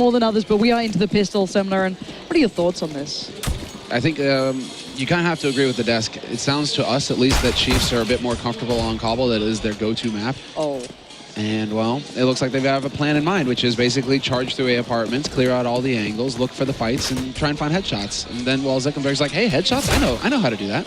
more than others, but we are into the pistol similar. And what are your thoughts on this? I think you kind of have to agree with the desk. It sounds to us, at least, that Chiefs are a bit more comfortable on Cobble. That is their go-to map. Oh. And, well, it looks like they've got a plan in mind, which is basically charge through A apartments, clear out all the angles, look for the fights, and try and find headshots. And then, well, Zuckerberg's like, hey, headshots? I know how to do that.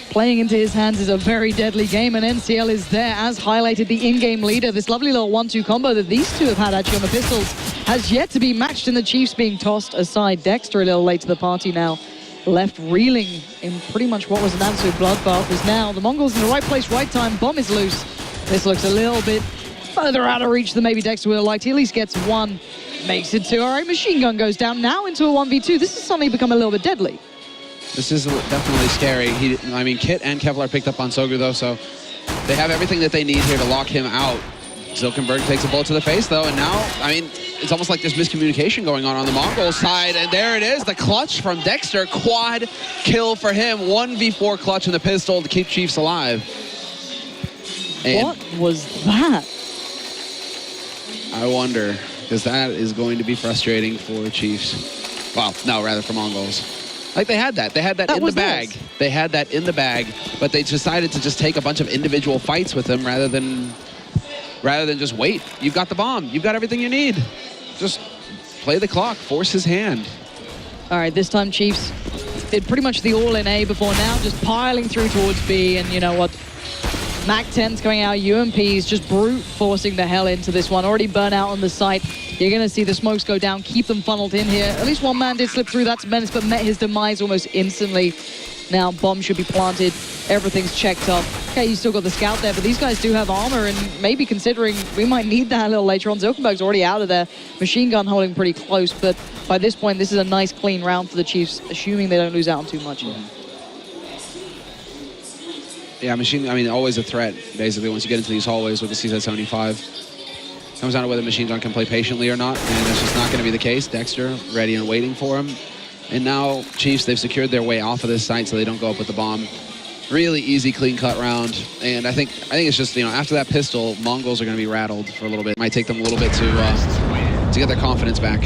Playing into his hands is a very deadly game, and NCL is there, as highlighted, the in-game leader. This lovely little 1-2 combo that these two have had actually on the pistols has yet to be matched, and the Chiefs being tossed aside. Dexter a little late to the party now, left reeling in pretty much what was an absolute bloodbath. Is now the Mongols in the right place, right time. Bomb is loose. This looks a little bit further out of reach than maybe Dexter would have liked. He at least gets one, makes it two. All right, machine gun goes down now into a 1v2. This has suddenly become a little bit deadly. This is definitely scary. I mean, Kit and Kevlar picked up on Sogu, though, so they have everything that they need here to lock him out. Zuckerberg takes a bullet to the face, though, and now, I mean, it's almost like there's miscommunication going on the Mongol side, and there it is, the clutch from Dexter. Quad kill for him. 1v4 clutch in the pistol to keep Chiefs alive. And what was that? I wonder, because that is going to be frustrating for Chiefs. Well, no, rather for Mongols. Like, they had that in the bag. Nice. They had that in the bag, but they decided to just take a bunch of individual fights with him rather than just wait. You've got the bomb. You've got everything you need. Just play the clock. Force his hand. All right, this time Chiefs did pretty much the all in A before now, just piling through towards B, and you know what? MAC-10's coming out, UMP's just brute forcing the hell into this one. Already burnt out on the site. You're going to see the smokes go down, keep them funneled in here. At least one man did slip through. That's Menace, but met his demise almost instantly. Now, bomb should be planted. Everything's checked off. Okay, you still got the scout there, but these guys do have armor, and maybe considering we might need that a little later on. Zuckerberg's already out of there. Machine gun holding pretty close, but by this point, this is a nice, clean round for the Chiefs, assuming they don't lose out on too much here. Yeah, always a threat, basically, once you get into these hallways with the CZ-75. Comes down to whether machine gun can play patiently or not, and that's just not going to be the case. Dexter ready and waiting for him. And now, Chiefs, they've secured their way off of this site so they don't go up with the bomb. Really easy, clean-cut round. And I think it's just, you know, after that pistol, Mongols are going to be rattled for a little bit. It might take them a little bit to get their confidence back.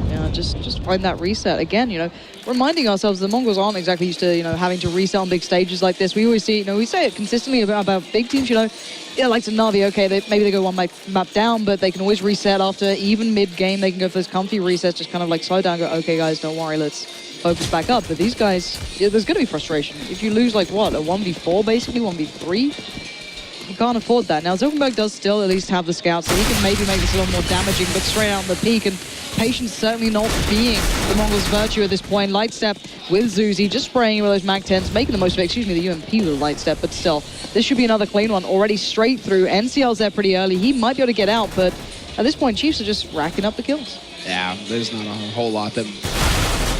Yeah, just find that reset. Again, you know, reminding ourselves the Mongols aren't exactly used to, you know, having to reset on big stages like this. We always see, you know, we say it consistently about big teams, you know, yeah, like to Na'Vi, okay, maybe they go one map down, but they can always reset after, even mid-game, they can go for those comfy resets, just kind of like slow down, go, okay, guys, don't worry, let's focus back up. But these guys, yeah, there's going to be frustration. If you lose, like, what, a 1v4, basically, 1v3? You can't afford that. Now, Zuckerberg does still at least have the scout, so he can maybe make this a little more damaging, but straight out on the peak, and patience certainly not being the Mongols' virtue at this point. Light step with Zuzi, just spraying with those MAC-10s, making the most of it. Excuse me, the UMP with a light step, but still, this should be another clean one. Already straight through. NCL's there pretty early. He might be able to get out, but at this point, Chiefs are just racking up the kills. Yeah, there's not a whole lot that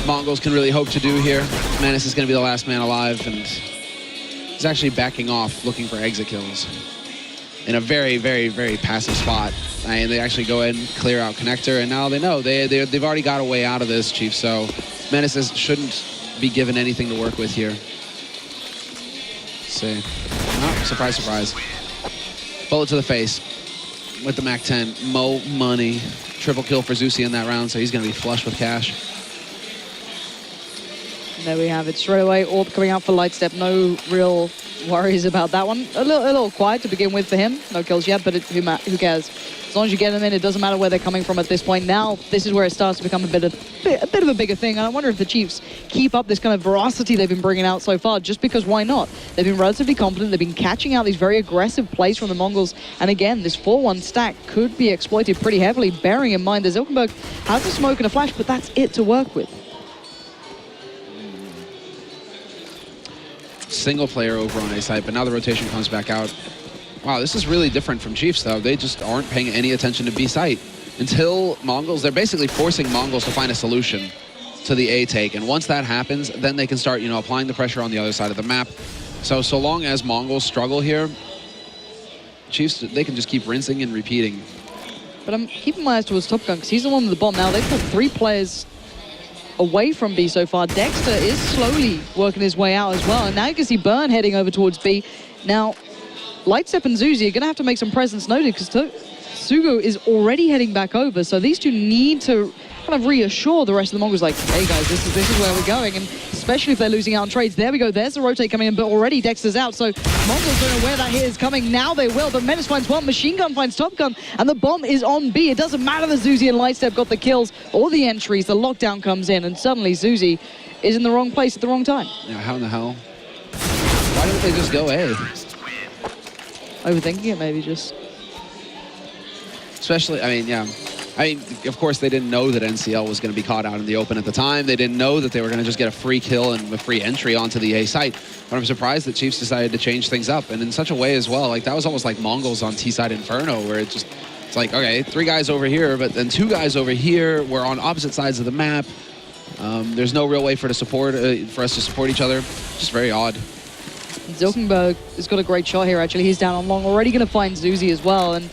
Mongols can really hope to do here. Menace is going to be the last man alive, and he's actually backing off, looking for exit kills in a very, very, very passive spot. And they actually go ahead and clear out connector, and now they know they've already got a way out of this, Chief. So Menace shouldn't be given anything to work with here. Let's see. Oh, surprise, surprise. Bullet to the face with the MAC-10. Mo money. Triple kill for Zusi in that round, so he's going to be flush with cash. And there we have it. Straight away, Orb coming out for light step. No real worries about that one. A little quiet to begin with for him. No kills yet, but who cares? As long as you get them in, it doesn't matter where they're coming from at this point. Now, this is where it starts to become a bit of a bigger thing. And I wonder if the Chiefs keep up this kind of veracity they've been bringing out so far, just because why not? They've been relatively confident. They've been catching out these very aggressive plays from the Mongols. And again, this 4-1 stack could be exploited pretty heavily, bearing in mind that Zuckerberg has a smoke and a flash, but that's it to work with. Single player over on A site, but now the rotation comes back out. Wow, this is really different from Chiefs, though. They just aren't paying any attention to B site. Until Mongols, they're basically forcing Mongols to find a solution to the A take. And once that happens, then they can start, you know, applying the pressure on the other side of the map. So long as Mongols struggle here, Chiefs, they can just keep rinsing and repeating. But I'm keeping my eyes towards Top Gun, because he's the one with the bomb. Now, they've put 3 players away from B so far. Dexter is slowly working his way out as well. And now you can see Burn heading over towards B. Now, Lightstep and Zuzi are going to have to make some presence noted, because Sugu is already heading back over, so these two need to kind of reassure the rest of the Mongols, like, hey guys, this is where we're going, and especially if they're losing out on trades. There we go, there's the rotate coming in, but already Dexter's out, so Mongols don't know where that hit is coming. Now they will, but Menace finds one, Machine Gun finds Top Gun, and the bomb is on B. It doesn't matter that Zuzi and Lightstep got the kills or the entries, the lockdown comes in, and suddenly Zuzi is in the wrong place at the wrong time. Yeah, how in the hell? Why didn't they just go A? Overthinking it, maybe, just. Especially, I mean, yeah. I mean, of course, they didn't know that NCL was going to be caught out in the open at the time. They didn't know that they were going to just get a free kill and a free entry onto the A site. But I'm surprised that Chiefs decided to change things up, and in such a way as well. Like, that was almost like Mongols on T-side Inferno, where it's like, okay, 3 guys over here, but then 2 guys over here. We're on opposite sides of the map. There's no real way for us to support each other. Just very odd. Zilkenberg has got a great shot here, actually. He's down on long, already going to find Zuzi as well. And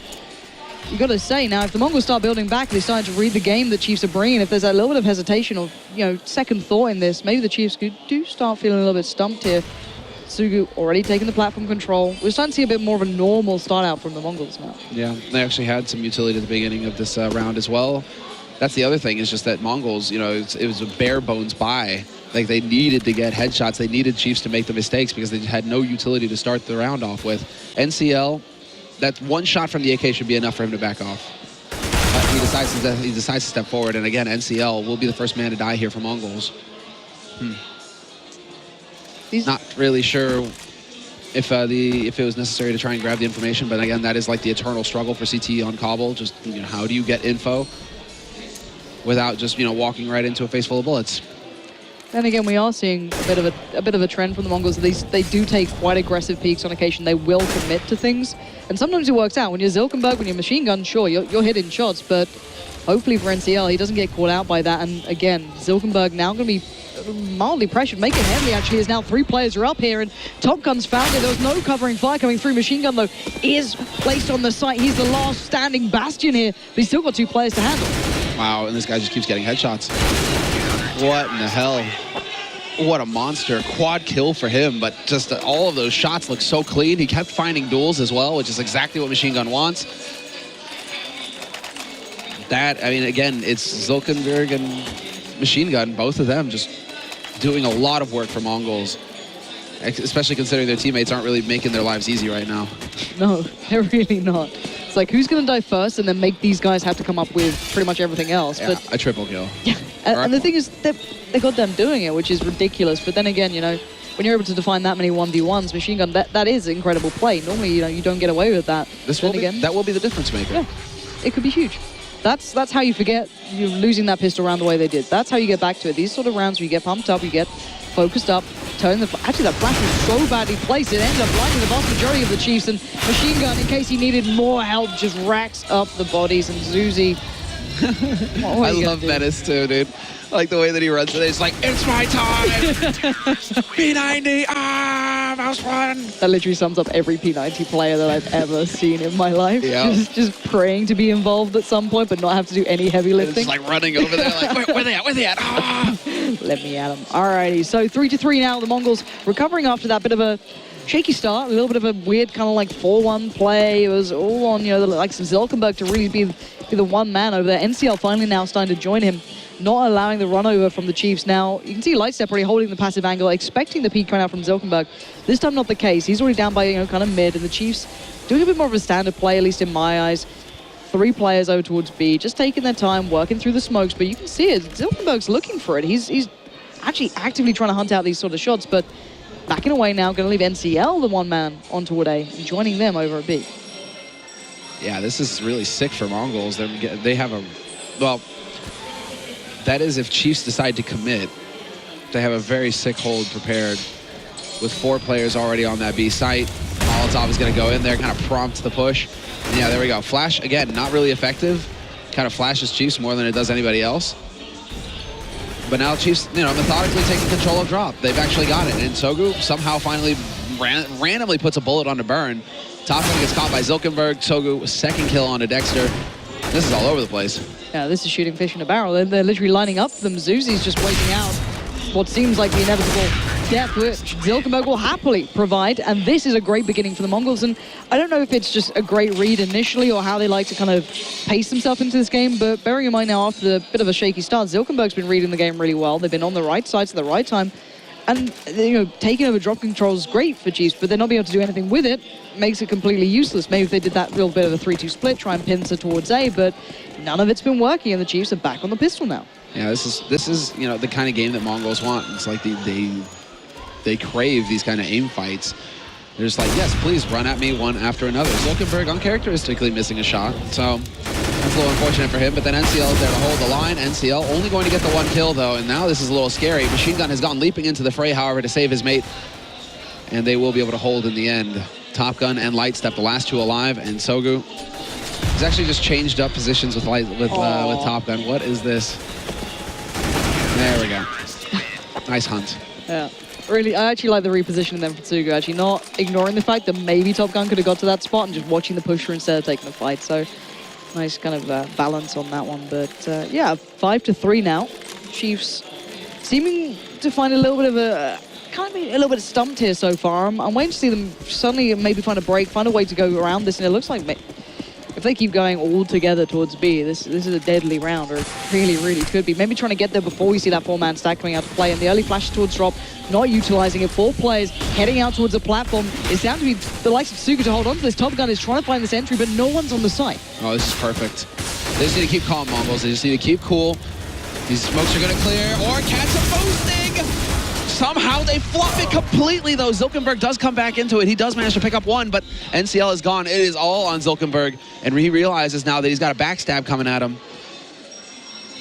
you got to say, now, if the Mongols start building back, they're starting to read the game that Chiefs are bringing. If there's a little bit of hesitation or, you know, second thought in this, maybe the Chiefs do start feeling a little bit stumped here. Sugu already taking the platform control. We're starting to see a bit more of a normal start out from the Mongols now. Yeah, they actually had some utility at the beginning of this round as well. That's the other thing, is just that Mongols, you know, it was a bare bones buy. Like, they needed to get headshots. They needed Chiefs to make the mistakes because they had no utility to start the round off with. NCL, that one shot from the AK should be enough for him to back off. But he decides to step forward, and again, NCL will be the first man to die here for Mongols. Not really sure if it was necessary to try and grab the information, but again, that is like the eternal struggle for CT on Cobble. Just, you know, how do you get info without just, you know, walking right into a face full of bullets? Then again, we are seeing a bit of a trend from the Mongols. They do take quite aggressive peaks on occasion. They will commit to things, and sometimes it works out. When you're Zilkenberg, when you're Machine Gun, sure, you're hitting shots, but hopefully for NCL, he doesn't get caught out by that. And again, Zilkenberg now going to be mildly pressured, make it heavily actually, as now 3 players are up here, and Top Gun's found it. There was no covering fire coming through. Machine Gun, though, is placed on the site. He's the last standing bastion here, but he's still got 2 players to handle. Wow, and this guy just keeps getting headshots. What in the hell? What a monster. Quad kill for him, but just all of those shots look so clean. He kept finding duels as well, which is exactly what Machine Gun wants. That, I mean, again, it's Zilkenberg and Machine Gun, both of them just doing a lot of work for Mongols, especially considering their teammates aren't really making their lives easy right now. No, they're really not. It's like, who's going to die first and then make these guys have to come up with pretty much everything else. Yeah, but a triple kill. Yeah, and the thing is, they got them doing it, which is ridiculous. But then again, you know, when you're able to define that many 1v1s, Machine Gun, that is incredible play. Normally, you know, you don't get away with that. That will be the difference maker. Yeah, it could be huge. That's how you forget you're losing that pistol round the way they did. That's how you get back to it. These sort of rounds where you get pumped up, you get focused up, turn the... Actually, that flash was so badly placed, it ends up blinding the vast majority of the Chiefs, and Machine Gun, in case he needed more help, just racks up the bodies, and Zuzi... I love Menace too, dude. I like the way that he runs it. It's like, it's my time! P90! Mouse one! That literally sums up every P90 player that I've ever seen in my life. Yeah. Just praying to be involved at some point, but not have to do any heavy lifting. It's like running over there, like, where they at? Where they at? Ah! Let me at them. Alrighty, so 3-3 now. The Mongols recovering after that bit of a shaky start, a little bit of a weird kind of like 4-1 play. It was all on, you know, the likes of Zilkenberg to really be the one man over there. NCL finally now starting to join him, not allowing the run over from the Chiefs. Now, you can see Lightstep already holding the passive angle, expecting the peak coming out from Zilkenberg. This time not the case. He's already down by, you know, kind of mid, and the Chiefs doing a bit more of a standard play, at least in my eyes. 3 players over towards B, just taking their time, working through the smokes, but you can see it. Zilkenberg's looking for it. He's actually actively trying to hunt out these sort of shots, but backing away now, going to leave NCL the one man on toward A, and joining them over at B. Yeah, this is really sick for Mongols. They have a, well, that is if Chiefs decide to commit. They have a very sick hold prepared with 4 players already on that B site. Molotov is going to go in there, kind of prompt the push. And yeah, there we go. Flash, again, not really effective. Kind of flashes Chiefs more than it does anybody else. But now Chiefs, you know, methodically taking control of drop. They've actually got it. And Sogu somehow finally randomly puts a bullet on the burn. Top one gets caught by Zilkenberg. Sogu, 2nd kill onto Dexter. This is all over the place. Yeah, this is shooting fish in a barrel. They're literally lining up for them. Zuzi's just waiting out what seems like the inevitable depth which Zilkenberg will happily provide, and this is a great beginning for the Mongols. And I don't know if it's just a great read initially or how they like to kind of pace themselves into this game, but bearing in mind now after the bit of a shaky start, Zilkenberg's been reading the game really well. They've been on the right sides at the right time, and taking over drop control is great for Chiefs, but they're not being able to do anything with it makes it completely useless. Maybe if they did that real bit of a 3-2 split, try and pincer towards A, but none of it's been working, and the Chiefs are back on the pistol now. Yeah, this is the kind of game that Mongols want. It's like they crave these kind of aim fights. They're just like, yes, please run at me one after another. Zilkenberg uncharacteristically missing a shot, so that's a little unfortunate for him, but then NCL is there to hold the line. NCL only going to get the one kill, though, and now this is a little scary. Machine Gun has gone leaping into the fray, however, to save his mate, and they will be able to hold in the end. Top Gun and Lightstep, the last two alive, and Sogu. He's actually just changed up positions with Top Gun. What is this? There we go. Nice hunt. Yeah. Really, I actually like the repositioning then for Tsugu, actually not ignoring the fact that maybe Top Gun could have got to that spot and just watching the pusher instead of taking the fight. So nice kind of balance on that one. But yeah, 5-3 now. Chiefs seeming to find a little bit of a little bit stumped here so far. I'm waiting to see them suddenly maybe find a break, find a way to go around this, and it looks like if they keep going all together towards B, this is a deadly round, or it really, really could be. Maybe trying to get there before we see that four-man stack coming out to play, and the early flash towards drop, not utilizing it. 4 players heading out towards the platform. It's down to be the likes of Tsugu to hold on to this. Top Gun is trying to find this entry, but no one's on the site. Oh, this is perfect. They just need to keep calm, Mongols. They just need to keep cool. These smokes are going to clear, or catch a boosting! Somehow they fluff it completely, though. Zilkenberg does come back into it. He does manage to pick up one, but NCL is gone. It is all on Zilkenberg, and he realizes now that he's got a backstab coming at him.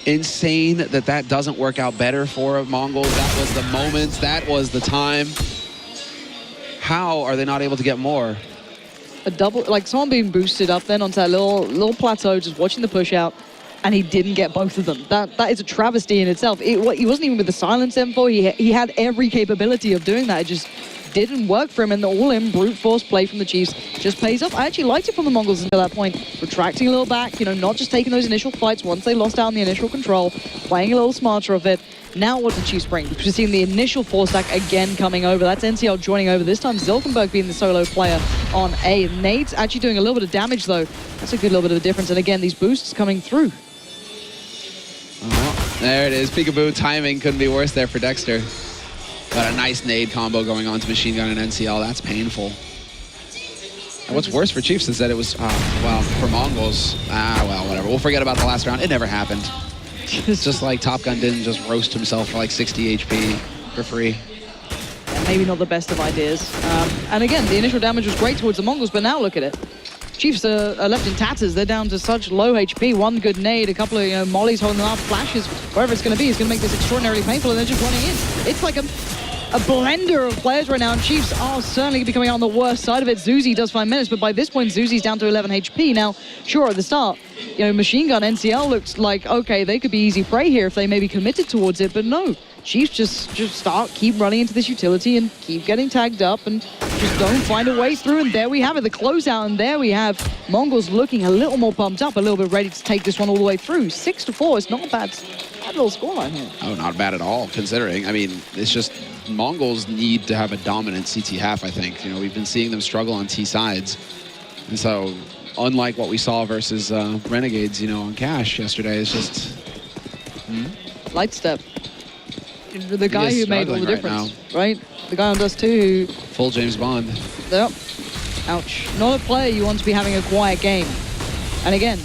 Insane that doesn't work out better for Mongols. That was the moment. That was the time. How are they not able to get more? A double, like someone being boosted up then onto that little plateau, just watching the push out, and he didn't get both of them. That is a travesty in itself. He wasn't even with the silence M4. He had every capability of doing that. It just didn't work for him, and the all-in brute force play from the Chiefs just pays off. I actually liked it from the Mongols until that point. Retracting a little back, not just taking those initial fights once they lost out on the initial control, playing a little smarter of it. Now what did Chiefs bring? Because we've seen the initial 4-stack again coming over. That's NCL joining over. This time Zilkenberg being the solo player on A. Nade's actually doing a little bit of damage, though. That's a good little bit of a difference. And again, these boosts coming through. Oh, there it is. Peekaboo timing couldn't be worse there for Dexter. Got a nice nade combo going on to Machine Gun and NCL. That's painful. And what's worse for Chiefs is that it was, well, for Mongols, well, whatever. We'll forget about the last round. It never happened. It's just like Top Gun didn't just roast himself for like 60 HP for free. Yeah, maybe not the best of ideas. And again, the initial damage was great towards the Mongols, but now look at it. Chiefs are left in tatters. They're down to such low HP. One good nade, a couple of mollies holding them up, flashes, wherever it's going to be, is going to make this extraordinarily painful, and they're just running in. It's like a blender of players right now, and Chiefs are certainly becoming on the worst side of it. Zuzi does 5 minutes, but by this point, Zuzi's down to 11 HP. Now, sure, at the start, Machine Gun, NCL looked like, okay, they could be easy prey here if they maybe committed towards it, but no. Chiefs just keep running into this utility and keep getting tagged up and just don't find a way through. And there we have it, the closeout, and there we have Mongols looking a little more pumped up, a little bit ready to take this one all the way through. 6-4, it's not a bad little scoreline here. Oh, not bad at all, considering. I mean, it's just Mongols need to have a dominant CT half, I think. We've been seeing them struggle on T sides. And so, unlike what we saw versus Renegades, on Cash yesterday, it's just... Lightstep. The guy who made all the difference, right? The guy on Dust 2 who... Full James Bond. Yep. Ouch. Not a player you want to be having a quiet game. And again,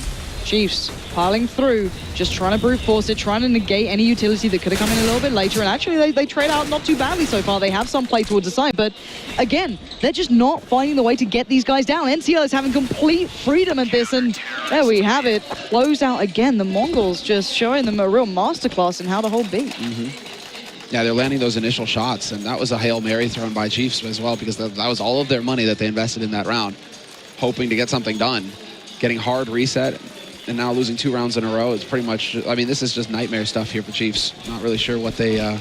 Chiefs piling through, just trying to brute force it, trying to negate any utility that could have come in a little bit later. And actually, they trade out not too badly so far. They have some play towards the side, but again, they're just not finding the way to get these guys down. NCL is having complete freedom at this, and there we have it. Close out again. The Mongols just showing them a real masterclass in how to hold B. Yeah, they're landing those initial shots, and that was a Hail Mary thrown by Chiefs as well, because that was all of their money that they invested in that round, hoping to get something done. Getting hard reset, and now losing 2 rounds in a row. It's pretty much, I mean, this is just nightmare stuff here for Chiefs. Not really sure what they're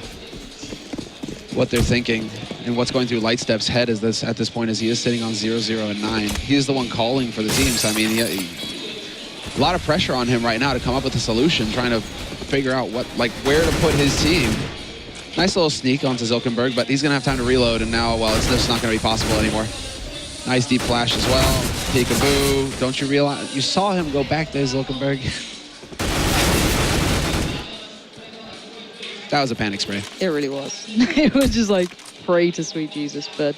thinking and what's going through Lightstep's head at this point, as he is sitting on 0-0 and 9. He is the one calling for the teams. I mean, a lot of pressure on him right now to come up with a solution, trying to figure out where to put his team. Nice little sneak onto Zilkenberg, but he's going to have time to reload, and now, well, it's just not going to be possible anymore. Nice deep flash as well. Peekaboo. Don't you realize? You saw him go back there, Zilkenberg. That was a panic spray. It really was. It was just like, pray to sweet Jesus. But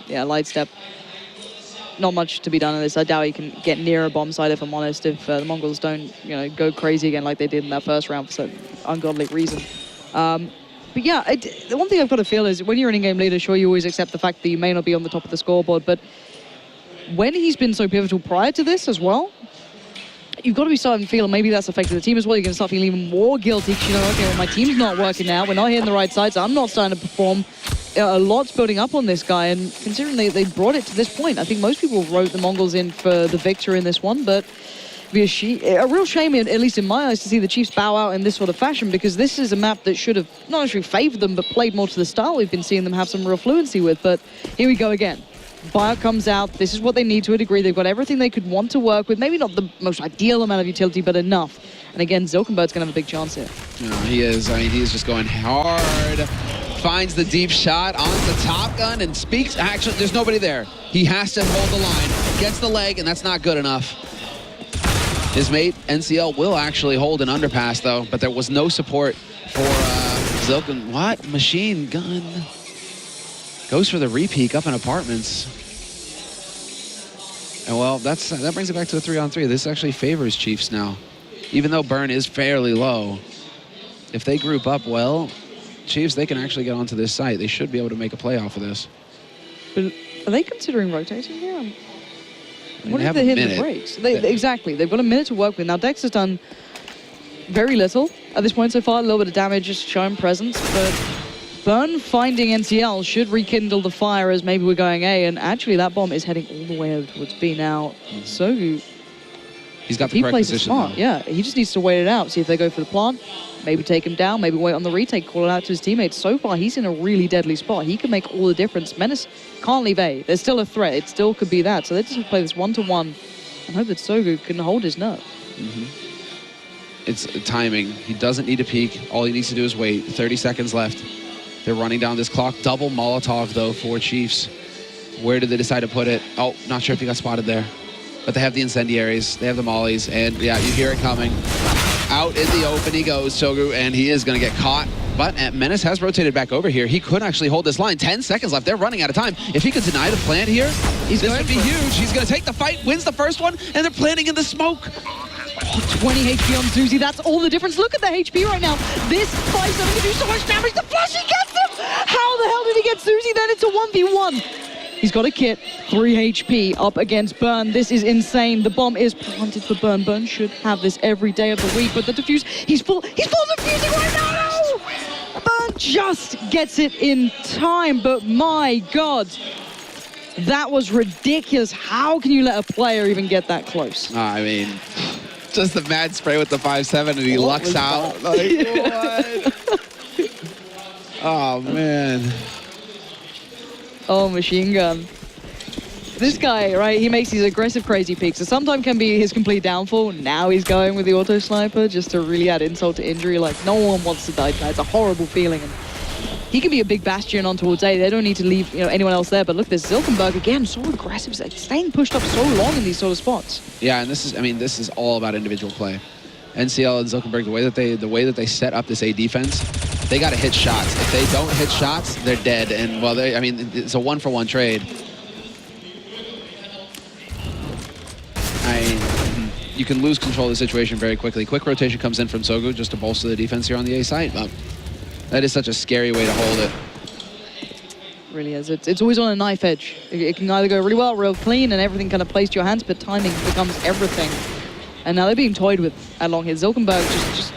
yeah, light step. Not much to be done on this. I doubt he can get near a bomb site, if I'm honest, if the Mongols don't, you know, go crazy again like they did in that first round for some ungodly reason. But yeah, the one thing I've got to feel is when you're an in-game leader, sure, you always accept the fact that you may not be on the top of the scoreboard, but when he's been so pivotal prior to this as well, you've got to be starting to feel, and maybe that's affected the team as well, you're going to start feeling even more guilty because you know, okay, well, my team's not working now, we're not hitting the right sides, I'm not starting to perform. A lot's building up on this guy, and considering they brought it to this point, I think most people wrote the Mongols in for the victor in this one, but a real shame, at least in my eyes, to see the Chiefs bow out in this sort of fashion, because this is a map that should have not actually favored them, but played more to the style we've been seeing them have some real fluency with. But here we go again. Buyout comes out. This is what they need to a degree. They've got everything they could want to work with. Maybe not the most ideal amount of utility, but enough. And again, Zilkenberg's going to have a big chance here. No, he is. I mean, he is just going hard. Finds the deep shot on the top gun and speaks. Actually, there's nobody there. He has to hold the line. Gets the leg, and that's not good enough. His mate, NCL, will actually hold an underpass, though, but there was no support for Zilken. What? Machine gun. Goes for the repeak up in apartments. And, well, that brings it back to a 3-on-3. This actually favors Chiefs now. Even though Burn is fairly low, if they group up well, Chiefs, they can actually get onto this site. They should be able to make a play off of this. But are they considering rotating here? I mean, what if they're hitting the brakes? Exactly. They've got a minute to work with. Now, Dex has done very little at this point so far. A little bit of damage, just showing presence. But Burn finding NCL should rekindle the fire as maybe we're going A. And actually, that bomb is heading all the way over towards B now. Sogu, he's got the correct position. Smart. Yeah, he just needs to wait it out. See if they go for the plant. Maybe take him down. Maybe wait on the retake. Call it out to his teammates. So far, he's in a really deadly spot. He can make all the difference. Menace can't leave A. There's still a threat. It still could be that. So they just play this 1-to-1 and hope that Sogu can hold his nerve. It's timing. He doesn't need to peek. All he needs to do is wait. 30 seconds left. They're running down this clock. Double Molotov, though, for Chiefs. Where did they decide to put it? Oh, not sure if he got spotted there. But they have the incendiaries. They have the mollies. And, yeah, you hear it coming. Out in the open he goes, Sogu, and he is going to get caught. But Menace has rotated back over here. He could actually hold this line. 10 seconds left. They're running out of time. If he could deny the plant here, this would be huge. He's going to take the fight, wins the first one, and they're planting in the smoke. Oh, 20 HP on Zuzi. That's all the difference. Look at the HP right now. This 5-7 can do so much damage. The flash, he gets him. How the hell did he get Zuzi then? It's a 1v1. He's got a kit, 3 HP up against Burn. This is insane. The bomb is planted for Burn. Burn should have this every day of the week, but the defuse, he's full defusing right now! Burn just gets it in time, but my God, that was ridiculous. How can you let a player even get that close? I mean, just the mad spray with the 5-7 and he lucks out. Like, what? Oh, man. Oh, machine gun. This guy, right, he makes these aggressive, crazy peaks. So sometimes can be his complete downfall. Now he's going with the auto sniper just to really add insult to injury. Like, no one wants to die tonight. It's a horrible feeling. And he can be a big bastion on towards A. They don't need to leave, anyone else there. But look, there's Zilkenberg again, so aggressive, staying pushed up so long in these sort of spots. Yeah, and this is all about individual play. NCL and Zilkenberg, the way that they set up this A defense, they got to hit shots. If they don't hit shots, they're dead. And well, it's a 1-for-1 trade. You can lose control of the situation very quickly. Quick rotation comes in from Sogu just to bolster the defense here on the A side. That is such a scary way to hold it. It really is. It's always on a knife edge. It can either go really well, real clean, and everything kind of plays to your hands, but timing becomes everything. And now they're being toyed with along here. Zilkenberg just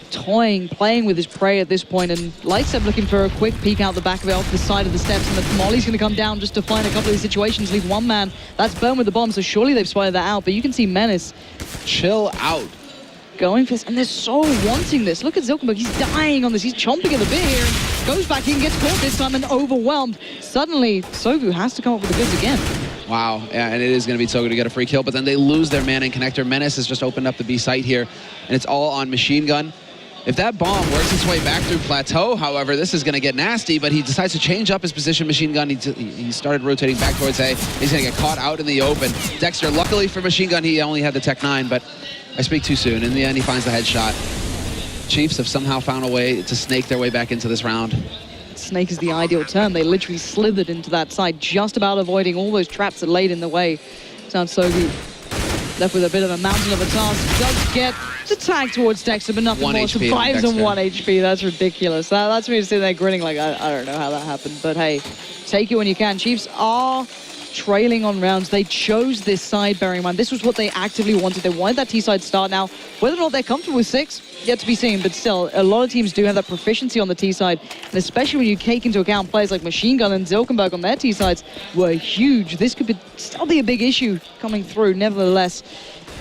toying, playing with his prey at this point, and Lightstep looking for a quick peek out the back of it off the side of the steps, and the Molly's going to come down just to find a couple of these situations, leave one man. That's Burn with the bomb, so surely they've spotted that out, but you can see Menace. Chill out. Going for this, and they're so wanting this. Look at Zilkenberg, he's dying on this, he's chomping at the bit here, and goes back in, gets caught this time, and overwhelmed. Suddenly, Sogu has to come up with the goods again. Wow, yeah, and it is going to be Sogu to get a free kill, but then they lose their man in connector. Menace has just opened up the B site here, and it's all on Machine Gun. If that bomb works its way back through Plateau, however, this is going to get nasty, but he decides to change up his position. Machine Gun, he started rotating back towards A. He's going to get caught out in the open. Dexter, luckily for Machine Gun, he only had the Tech 9, but I speak too soon. In the end, he finds the headshot. Chiefs have somehow found a way to snake their way back into this round. Snake is the ideal term. They literally slithered into that side, just about avoiding all those traps that laid in the way. Sounds so good. Left with a bit of a mountain of a task. Does get the tag towards Dexter, but nothing more. Survives on 1 HP. That's ridiculous. That's me sitting there grinning like, I don't know how that happened. But hey, take it when you can. Chiefs are trailing on rounds. They chose this side, bearing in mind. This was what they actively wanted. They wanted that T-side start. Now, whether or not they're comfortable with 6, yet to be seen. But still, a lot of teams do have that proficiency on the T-side. And especially when you take into account players like Machine Gun and Zilkenberg on their T-sides were huge. This could still be a big issue coming through, nevertheless,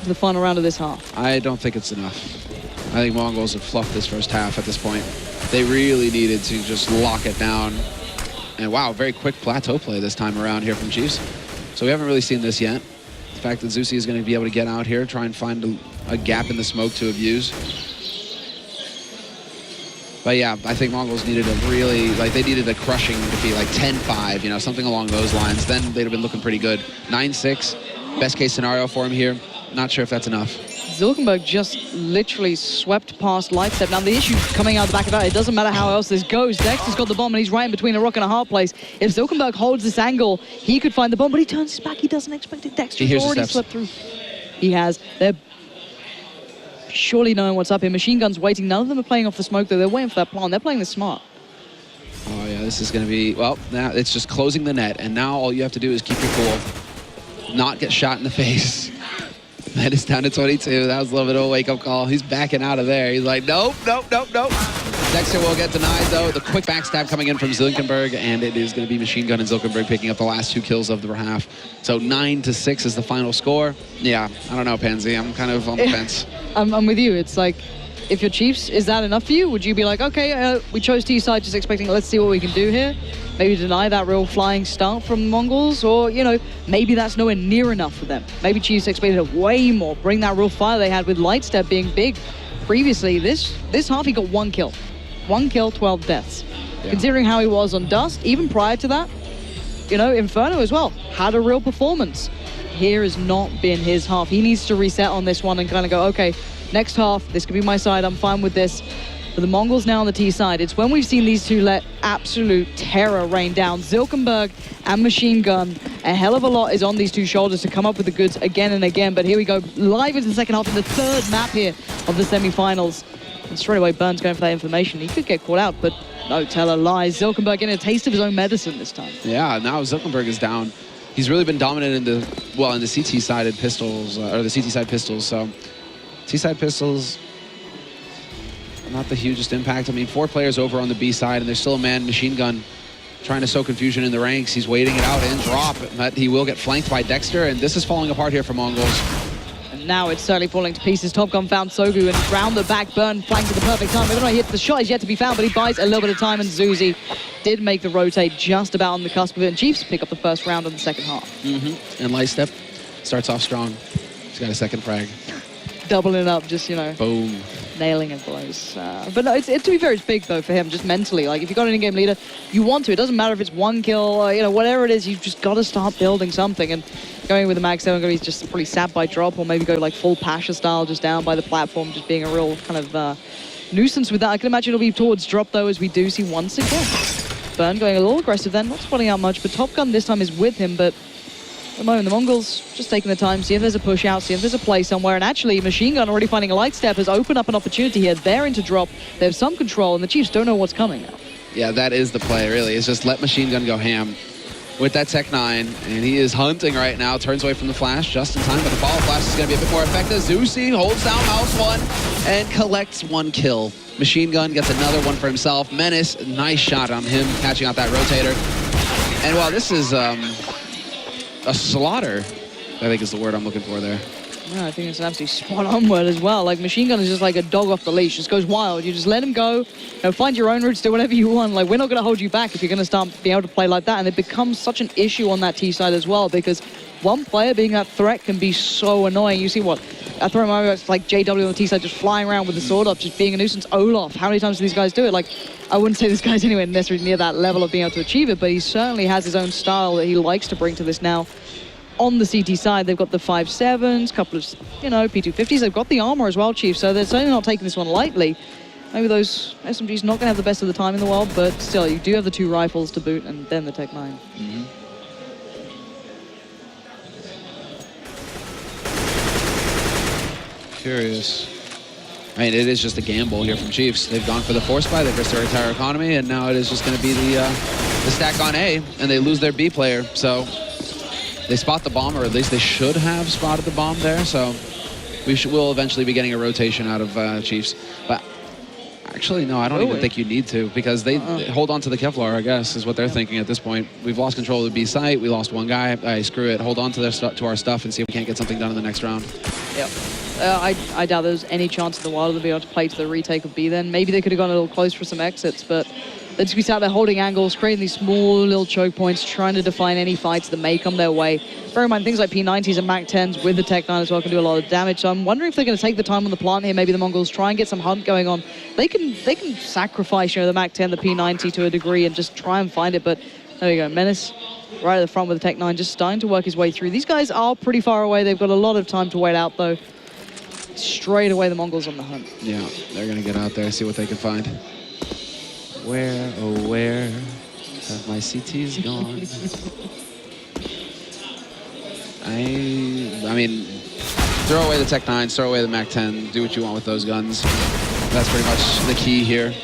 to the final round of this half. I don't think it's enough. I think Mongols have fluffed this first half at this point. They really needed to just lock it down. And wow, very quick plateau play this time around here from Chiefs. So we haven't really seen this yet. The fact that Zusi is going to be able to get out here, try and find a gap in the smoke to abuse. But yeah, I think Mongols needed a really, they needed a crushing defeat, like 10-5, you know, something along those lines. Then they'd have been looking pretty good. 9-6, best case scenario for him here. Not sure if that's enough. Zilkenberg just literally swept past Lightstep. Now, the issue coming out the back of that, it doesn't matter how else this goes. Dexter's got the bomb, and he's right in between a rock and a hard place. If Zilkenberg holds this angle, he could find the bomb, but he turns his back. He doesn't expect it. Dexter's already swept through. He has. They're surely knowing what's up here. Machine Gun's waiting. None of them are playing off the smoke, though. They're waiting for that plan. They're playing this smart. Oh, yeah, this is going to be, well, now it's just closing the net, and now all you have to do is keep your cool, not get shot in the face. That is down to 22. That was a little bit of a wake-up call. He's backing out of there. He's like, nope, nope, nope, nope. Dexter will get denied, though. The quick backstab coming in from Zilkenberg, and it is going to be Machine Gun and Zilkenberg picking up the last 2 kills of the half. So 9-6 is the final score. Yeah, I don't know, Pansy. I'm kind of on the fence. I'm with you. It's like, if you're Chiefs, is that enough for you? Would you be like, okay, we chose T-side just expecting, let's see what we can do here? Maybe deny that real flying start from the Mongols, or, you know, maybe that's nowhere near enough for them. Maybe Chiefs expected it way more, bring that real fire they had with Lightstep being big previously. This half, he got 1 kill. 1 kill, 12 deaths. Yeah. Considering how he was on Dust, even prior to that, you know, Inferno as well, had a real performance. Here has not been his half. He needs to reset on this one and kind of go, okay, next half, this could be my side, I'm fine with this. But the Mongols now on the T side, it's when we've seen these two let absolute terror rain down. Zilkenberg and Machine Gun, a hell of a lot is on these two shoulders to come up with the goods again and again. But here we go, live into the second half in the 3rd map here of the semifinals. And straight away, Burns going for that information. He could get caught out, but no, teller lies. Zilkenberg getting a taste of his own medicine this time. Yeah, now Zilkenberg is down. He's really been dominant in the, well, in the CT-sided pistols, or the CT-side pistols. So T-side pistols, not the hugest impact. I mean, 4 players over on the B side, and there's still a man, Machine Gun, trying to sow confusion in the ranks. He's waiting it out and drop, but he will get flanked by Dexter, and this is falling apart here for Mongols. And now it's certainly falling to pieces. Top Gun found Sogu, and round the back, Burn flanked at the perfect time. Whether or not he hits the shot is yet to be found, but he buys a little bit of time, and Zuzi did make the rotate just about on the cusp of it, and Chiefs pick up the first round of the second half. And Lightstep starts off strong. He's got a second frag. Doubling it up, just, you know. Boom. Nailing it, boys. But no, to be fair, it's big, though, for him, just mentally. Like, if you've got an in-game leader, you want to. It doesn't matter if it's 1 kill, or, you know, whatever it is, you've just got to start building something. And going with the Mag 7, he's just probably sat by drop, or maybe go, like, full Pasha style, just down by the platform, just being a real kind of nuisance with that. I can imagine it'll be towards drop, though, as we do see once again. Burn going a little aggressive then, not spotting out much, but Top Gun this time is with him, but at the moment, the Mongols just taking the time, see if there's a push out, see if there's a play somewhere. And actually, Machine Gun already finding a Lightstep has opened up an opportunity here. They're into drop. They have some control, and the Chiefs don't know what's coming now. Yeah, that is the play, really. It's just let Machine Gun go ham with that Tech 9. And he is hunting right now. Turns away from the flash just in time, but the follow flash is going to be a bit more effective. Zusi holds down Mouse 1 and collects 1 kill. Machine Gun gets another one for himself. Menace, nice shot on him, catching out that rotator. And while this is a slaughter, I think is the word I'm looking for there. Yeah, I think it's an absolutely spot-on word as well. Like, Machine Gun is just like a dog off the leash. Just goes wild. You just let him go. You know, find your own routes, do whatever you want. Like, we're not going to hold you back if you're going to start being able to play like that. And it becomes such an issue on that T side as well, because one player being that threat can be so annoying. You see what? I throw Mario, it's like JW on the T side just flying around with the sword up, just being a nuisance. Olaf, how many times do these guys do it? Like, I wouldn't say this guy's anywhere necessarily near that level of being able to achieve it, but he certainly has his own style that he likes to bring to this now. On the CT side, they've got the 5.7s, couple of, you know, P250s. They've got the armor as well, Chief, so they're certainly not taking this one lightly. Maybe those SMGs not going to have the best of the time in the world, but still, you do have the 2 rifles to boot and then the Tech 9. Mm-hmm. Curious. I mean, it is just a gamble here from Chiefs. They've gone for the force buy, they've risked their entire economy, and now it is just going to be the stack on A, and they lose their B player. So they spot the bomb, or at least they should have spotted the bomb there. So we'll eventually be getting a rotation out of Chiefs. But actually, no, I don't even think you need to, because they hold on to the Kevlar, I guess, is what they're thinking at this point. We've lost control of the B site. We lost one guy. Screw it. Hold on to our stuff and see if we can't get something done in the next round. Yep. I doubt there's any chance in the world of them being able to play to the retake of B then. Maybe they could have gone a little close for some exits, but they'd just be sat there holding angles, creating these small little choke points, trying to define any fights that may come their way. Bear in mind, things like P90s and MAC-10s with the Tech 9 as well can do a lot of damage, so I'm wondering if they're going to take the time on the plant here. Maybe the Mongols try and get some hunt going on. They can sacrifice, you know, the MAC-10, the P90 to a degree and just try and find it, but there we go. Menace right at the front with the Tech 9, just starting to work his way through. These guys are pretty far away. They've got a lot of time to wait out, though. Straight away, the Mongols on the hunt. Yeah, they're going to get out there, see what they can find. Where, oh where have my CTs gone? I mean, throw away the Tech 9s, throw away the MAC-10, do what you want with those guns. That's pretty much the key here.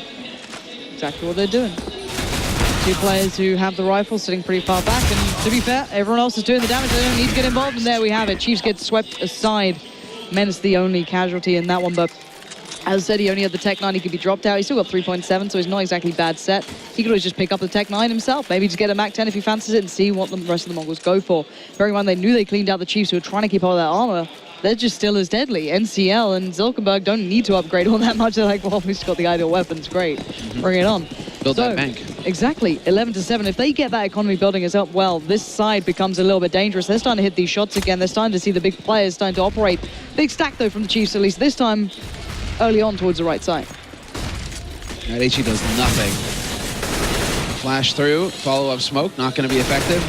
Exactly what they're doing. 2 players who have the rifle sitting pretty far back, and to be fair, everyone else is doing the damage. They don't need to get involved, and there we have it. Chiefs get swept aside. Menace the only casualty in that one, but as I said, he only had the Tech 9. He could be dropped out. He's still got 3.7, so he's not exactly bad set. He could always just pick up the Tech 9 himself. Maybe just get a MAC-10 if he fancies it and see what the rest of the Mongols go for. Bearing in mind, they knew they cleaned out the Chiefs who were trying to keep all that armor. They're just still as deadly. NCL and Zilkenberg don't need to upgrade all that much. They're like, well, we've just got the ideal weapons. Great. Bring it on. Build that bank. Exactly. 11-7. If they get that economy building us up, well, this side becomes a little bit dangerous. They're starting to hit these shots again. They're starting to see the big players starting to operate. Big stack, though, from the Chiefs, at least this time, early on towards the right side. That HE does nothing. Flash through, follow-up smoke, not going to be effective.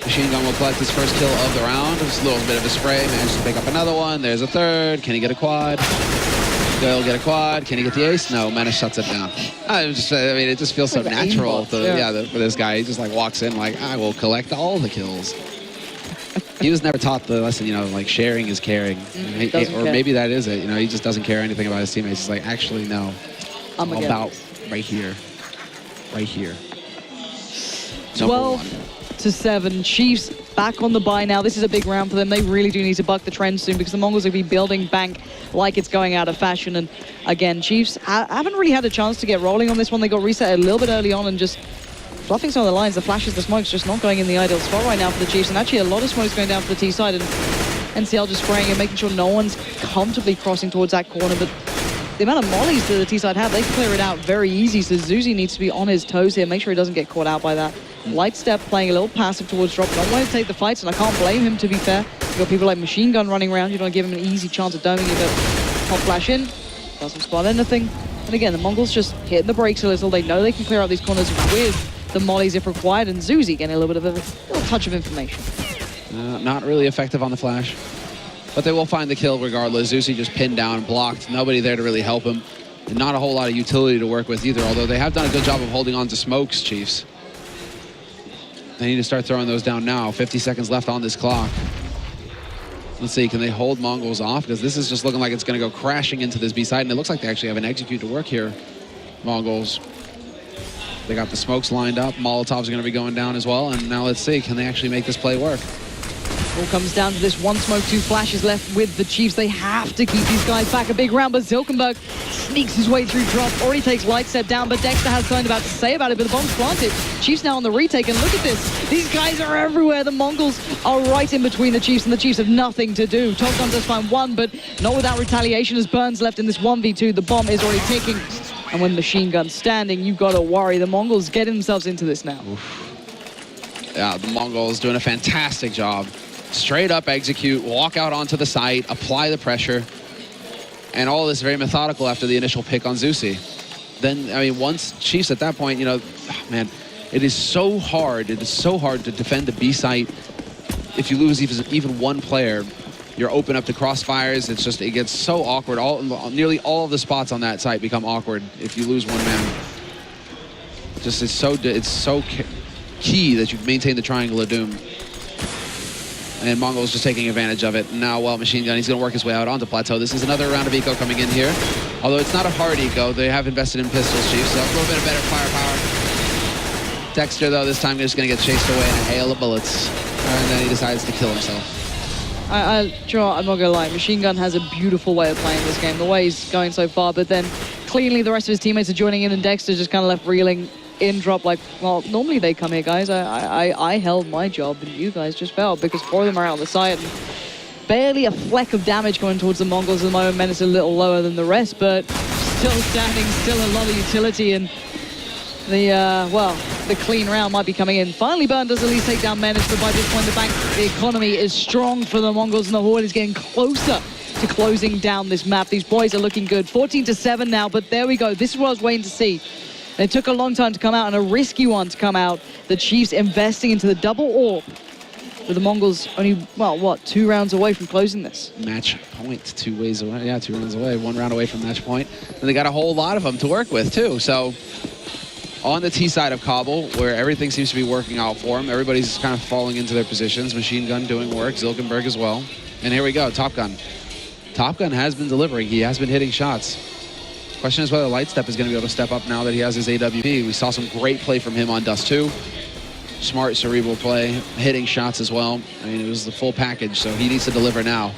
Machine gun will collect his first kill of the round. Just a little bit of a spray, manages to pick up another one. There's a third. Can he get a quad? He'll get a quad. Can he get the ace? No, Menace shuts it down. I mean, it just feels so natural for this guy. He just like walks in like, I will collect all the kills. He was never taught the lesson, you know, like sharing is caring. Or maybe that is it. You know, he just doesn't care anything about his teammates. He's like, actually, no. I'm about right here. Right here. 12-7. Chiefs back on the bye now. This is a big round for them. They really do need to buck the trend soon because the Mongols will be building bank like it's going out of fashion. And again, Chiefs haven't really had a chance to get rolling on this one. They got reset a little bit early on and just fluffing some of the lines. The flashes, the smoke's just not going in the ideal spot right now for the Chiefs. And actually a lot of smoke's going down for the T side. And NCL just spraying and making sure no one's comfortably crossing towards that corner. But the amount of mollies that the T side have, they clear it out very easy. So Zuzi needs to be on his toes here. Make sure he doesn't get caught out by that. Lightstep playing a little passive towards drop. Don't want to take the fights, and I can't blame him, to be fair. You've got people like Machine Gun running around. You don't give him an easy chance of doming you, but pop flash in. Doesn't spot anything. And again, the Mongols just hitting the brakes a little. They know they can clear out these corners with the mollies if required, and Zuzi getting a little bit of a little touch of information. Not really effective on the flash, but they will find the kill regardless. Zuzi just pinned down, blocked. Nobody there to really help him. And not a whole lot of utility to work with either, although they have done a good job of holding on to smokes, Chiefs. They need to start throwing those down now. 50 seconds left on this clock. Let's see, can they hold Mongols off? Because this is just looking like it's going to go crashing into this B side, and it looks like they actually have an execute to work here, Mongols. They got the smokes lined up. Molotovs are going to be going down as well, and now let's see, can they actually make this play work? All comes down to this one smoke, 2 flashes left with the Chiefs. They have to keep these guys back a big round, but Zilkenberg sneaks his way through drop, already takes Lightstep down, but Dexter has something about to say about it, but the bomb's planted. Chiefs now on the retake, and look at this. These guys are everywhere. The Mongols are right in between the Chiefs, and the Chiefs have nothing to do. Top Gun does find one, but not without retaliation as Burns left in this 1v2. The bomb is already ticking, and when Machine Gun's standing, you've got to worry. The Mongols getting themselves into this now. Oof. Yeah, the Mongols doing a fantastic job straight up execute, walk out onto the site, apply the pressure, and all this very methodical after the initial pick on Zusi. Then, I mean, once Chiefs at that point, you know, oh, man, it is so hard. It is so hard to defend the B site. If you lose even one player, you're open up to crossfires. It's just, it gets so awkward. Nearly all of the spots on that site become awkward if you lose one man. Just, it's so key that you maintain the triangle of doom. And Mongol's just taking advantage of it. Now, well, Machine Gun, he's going to work his way out onto Plateau. This is another round of eco coming in here. Although it's not a hard eco. They have invested in pistols, Chief, so a little bit of better firepower. Dexter, though, this time just going to get chased away in a hail of bullets. And then he decides to kill himself. Joe, I'm not going to lie. Machine Gun has a beautiful way of playing this game. The way he's going so far, but then cleanly the rest of his teammates are joining in, and Dexter just kind of left reeling in drop like, well, normally they come here, guys. I held my job, and you guys just failed because 4 of them are out on the side. And barely a fleck of damage going towards the Mongols at the moment. Menace a little lower than the rest, but still standing, still a lot of utility, and the clean round might be coming in. Finally, Burn does at least take down Menace, but by this point, the economy is strong for the Mongols, and the Horde is getting closer to closing down this map. These boys are looking good. 14-7 now, but there we go. This is what I was waiting to see. It took a long time to come out, and a risky one to come out. The Chiefs investing into the double orb, with the Mongols only, well, what, 2 rounds away from closing this. Match point, 2 ways away. Yeah, 2 rounds away, 1 round away from match point. And they got a whole lot of them to work with, too. So on the T side of Kabul, where everything seems to be working out for them, everybody's kind of falling into their positions. Machine Gun doing work, Zilkenberg as well. And here we go, Top Gun. Top Gun has been delivering. He has been hitting shots. Question is whether Lightstep is going to be able to step up now that he has his AWP. We saw some great play from him on Dust 2. Smart, cerebral play, hitting shots as well. I mean, it was the full package, so he needs to deliver now.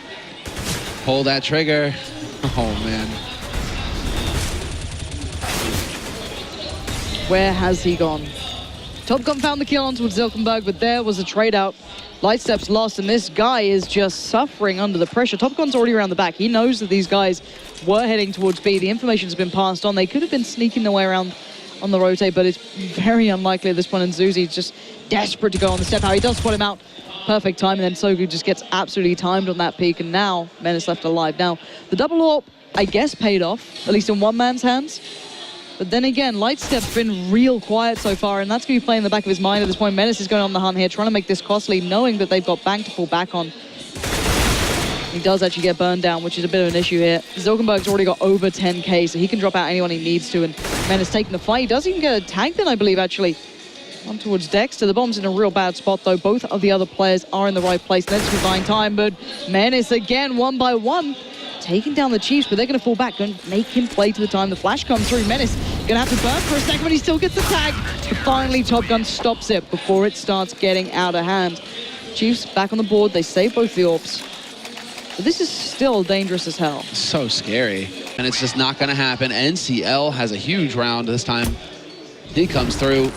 Pull that trigger. Oh, man. Where has he gone? Top Gun found the kill onto Zilkenberg, but there was a trade out. Lightstep's lost, and this guy is just suffering under the pressure. Top Gun's already around the back. He knows that these guys were heading towards B. The information's been passed on. They could have been sneaking their way around on the rotate, but it's very unlikely at this point. And Zuzi's just desperate to go on the step out. He does spot him out. Perfect time, and then Sogu just gets absolutely timed on that peak, and now Menace left alive. Now, the double AWP, I guess, paid off, at least in one man's hands. But then again, Lightstep's been real quiet so far, and that's going to be playing in the back of his mind at this point. Menace is going on the hunt here, trying to make this costly, knowing that they've got Bang to fall back on. He does actually get burned down, which is a bit of an issue here. Zilkenberg's already got over 10k, so he can drop out anyone he needs to, and Menace taking the fight. He does even get a tag then, I believe, actually. On towards Dexter. The bomb's in a real bad spot, though. Both of the other players are in the right place. Then it's buying time, but Menace again, 1 by 1. Taking down the Chiefs, but they're going to fall back. Going to make him play to the time. The flash comes through. Menace going to have to burn for a second, but he still gets the tag. But finally, Top Gun stops it before it starts getting out of hand. Chiefs back on the board. They save both the orbs. But this is still dangerous as hell. So scary. And it's just not going to happen. NCL has a huge round this time. He comes through.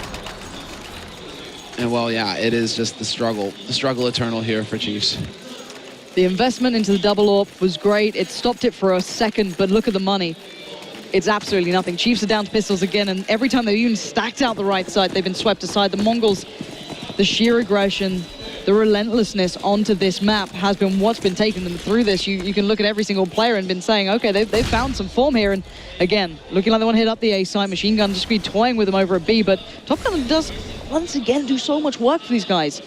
And, well, yeah, it is just the struggle eternal here for Chiefs. The investment into the double AWP was great. It stopped it for a second, but look at the money. It's absolutely nothing. Chiefs are down to pistols again, and every time they've even stacked out the right side, they've been swept aside. The Mongols, the sheer aggression, the relentlessness onto this map has been what's been taking them through this. You can look at every single player and been saying, okay, they've found some form here. And again, looking like they want to hit up the A side. Machine Gun just be toying with them over at B, but Top Gun does once again do so much work for these guys.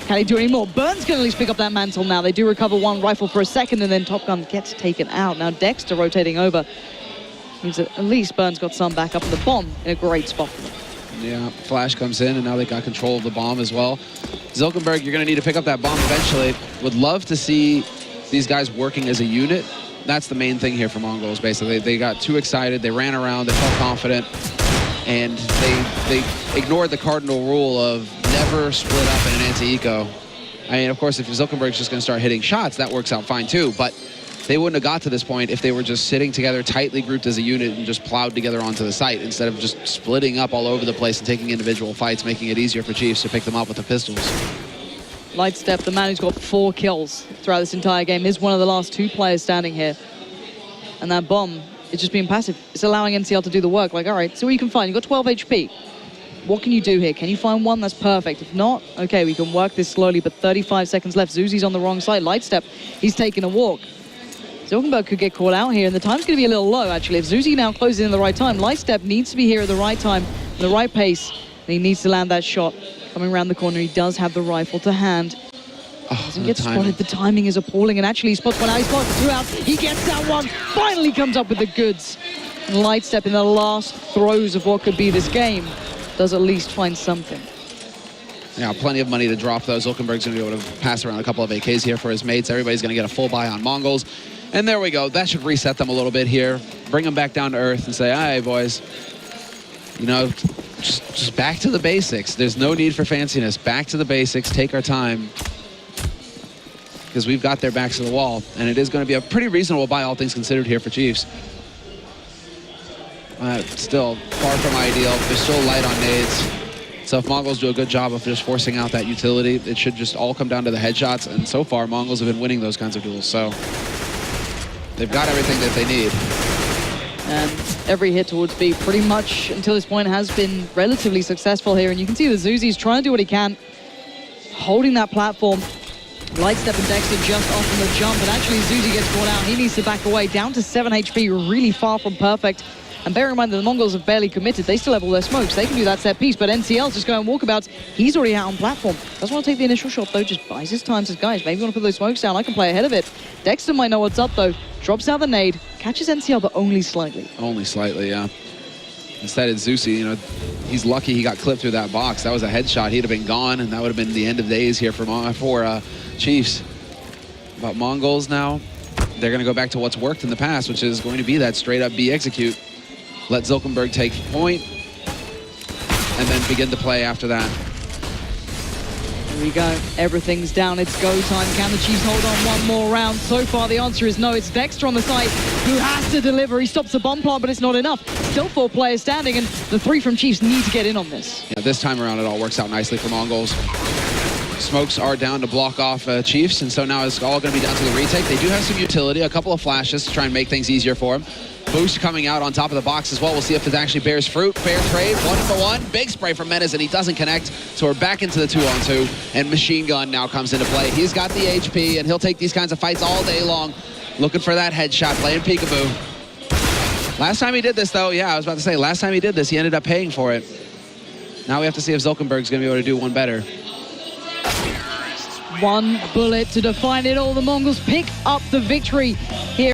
Can he do any more? Burns can at least pick up that mantle now. They do recover one rifle for a second, and then Top Gun gets taken out. Now Dexter rotating over. Means that at least Burns got some back up in the bomb in a great spot for them. Yeah, flash comes in, and now they got control of the bomb as well. Zilkenberg, you're going to need to pick up that bomb eventually. Would love to see these guys working as a unit. That's the main thing here for Mongols, basically. They got too excited. They ran around. They felt confident. And they ignored the cardinal rule of never split up in an anti-eco. I mean, of course, if Zilkenberg's just going to start hitting shots, that works out fine too. But they wouldn't have got to this point if they were just sitting together, tightly grouped as a unit, and just plowed together onto the site instead of just splitting up all over the place and taking individual fights, making it easier for Chiefs to pick them up with the pistols. Lightstep, the man who's got 4 kills throughout this entire game, is one of the last 2 players standing here. And that bomb, it's just being passive. It's allowing NCL to do the work. Like, all right, see what you can find. You've got 12 HP. what can you do here? Can you find one that's perfect? If not, okay, we can work this slowly, but 35 seconds left. Zuzi's on the wrong side. Lightstep, he's taking a walk. Zilkenberg could get caught out here, and the time's going to be a little low, actually. If Zuzi now closes in the right time, Lightstep needs to be here at the right time, the right pace, and he needs to land that shot. Coming around the corner, he does have the rifle to hand. Doesn't get spotted. The timing is appalling, and actually he spots one out. He spots two out. He gets that one. Finally comes up with the goods. And Lightstep in the last throes of what could be this game does at least find something. Yeah, plenty of money to drop, though. Zilkenberg's going to be able to pass around a couple of AKs here for his mates. Everybody's going to get a full buy on Mongols. And there we go. That should reset them a little bit here. Bring them back down to earth and say, all right, boys, you know, just back to the basics. There's no need for fanciness. Back to the basics. Take our time. Because we've got their backs to the wall. And it is going to be a pretty reasonable buy, all things considered, here for Chiefs. Still far from ideal. They're still light on nades. So if Mongols do a good job of just forcing out that utility, it should just all come down to the headshots. And so far, Mongols have been winning those kinds of duels. So they've got everything that they need. And every hit towards B pretty much until this point has been relatively successful here. And you can see that Zuzi's trying to do what he can, holding that platform. Lightstep and Dexter just off from the jump, and actually Zuzi gets caught out. He needs to back away, down to 7 HP, really far from perfect. And bear in mind that the Mongols have barely committed. They still have all their smokes. They can do that set piece, but NCL's just going walkabouts. He's already out on platform. Doesn't want to take the initial shot, though. Just buys his time. Says, guys, maybe you want to put those smokes down. I can play ahead of it. Dexter might know what's up, though. Drops out the nade. Catches NCL, but only slightly. Only slightly, yeah. Instead, it's Zuzi. You know, he's lucky he got clipped through that box. That was a headshot. He'd have been gone, and that would have been the end of days here for Chiefs. But Mongols now, they're going to go back to what's worked in the past, which is going to be that straight-up B execute. Let Zilkenberg take point, and then begin to play after that. Here we go. Everything's down. It's go time. Can the Chiefs hold on one more round? So far, the answer is no. It's Dexter on the side who has to deliver. He stops the bomb plant, but it's not enough. Still 4 players standing, and the 3 from Chiefs need to get in on this. Yeah, this time around, it all works out nicely for Mongols. Smokes are down to block off Chiefs, and so now it's all going to be down to the retake. They do have some utility, a couple of flashes to try and make things easier for them. Boost coming out on top of the box as well. We'll see if it actually bears fruit. Fair trade, 1-for-1. Big spray from Menace, and he doesn't connect. So we're back into the 2-on-2, and Machine Gun now comes into play. He's got the HP, and he'll take these kinds of fights all day long. Looking for that headshot, playing peekaboo. Last time he did this, though, yeah, I was about to say, last time he did this, he ended up paying for it. Now we have to see if Zilkenberg's going to be able to do one better. One bullet to define it all. The Mongols pick up the victory here.